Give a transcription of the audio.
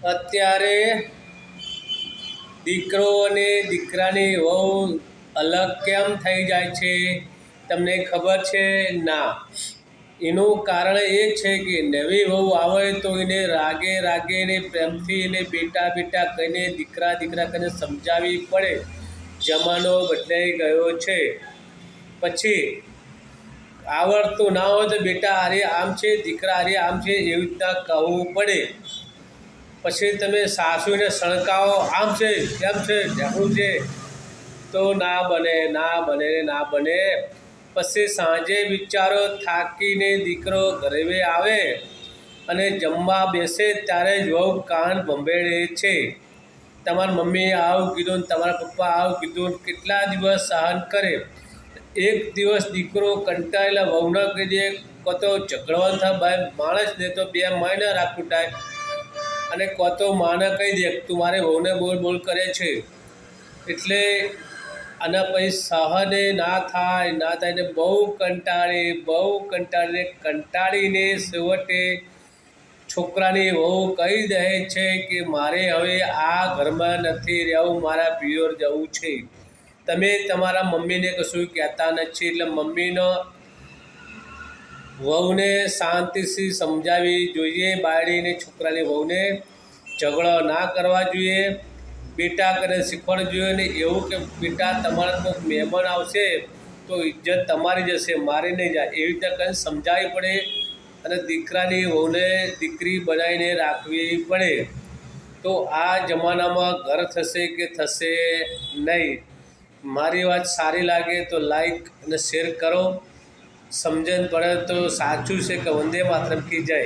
અત્યારે દીકરો અને દીકરાની વહુ અલગ કેમ થઈ જાય છે તમને ખબર છે? ના, એનું કારણ એ છે કે નવી વહુ આવે તો એને રાગે રાગે ને પ્રેમથી એને બેટા બેટા કહીને દીકરા દીકરા કહીને સમજાવવી પડે. જમાનો બદલાઈ ગયો છે. પછી આવડતું ના હોય તો બેટા અરે આમ છે, દીકરા અરે આમ છે, એવી રીતના કહવું પડે. પછી તમે સાસુને સણકાવો, આમ છે તેમ છે ઢેકણું છે, તો ના બને ના બને ના બને. પછી સાંજે વિચારો થાકીને દીકરો ઘરે આવે અને જમવા બેસે ત્યારે જ વહુ કાન ભંભેળે છે. તમારી મમ્મીએ આવું કીધું, તમારા પપ્પા આવું કીધું, કેટલા દિવસ સહન કરે. એક દિવસ દીકરો કંટાળેલા વહુને કહી દે, કોતો ઝઘડવાનું થાય માણસને તો બે મહિને રાખવું થાય, અને કોતો માને કહી દે તું મારે વહુને બોલ બોલ કરે છે. એટલે અને પછી સહને ના થાય ને બહુ કંટાળીને છેવટે છોકરાની વહુ કહી દે છે કે મારે હવે આ ઘરમાં નથી રહેવું, મારા પિયર જવું છે. તમે તમારા મમ્મીને કશું કહેતા નથી. એટલે મમ્મીનો વહુને શાંતિથી સમજાવવી જોઈએ. બાયડીને છોકરાની વહુને ઝઘડો ના કરવા જોઈએ, બેટા કરીને શીખવાડવું જોઈએ. ને એવું કે બેટા તમારા કોઈ મહેમાન આવશે તો ઇજ્જત તમારી જશે, મારી નહીં જાય, એવી રીતે કંઈ સમજાવવી પડે. અને દીકરાની વહુને દીકરી બનાવીને રાખવી પડે. તો આ જમાનામાં ઘર થશે કે થશે નહીં. મારી વાત સારી લાગે તો લાઈક અને શેર કરો. સમજણ પડે તો સાચું છે કે વંદે માતરમ કી જય.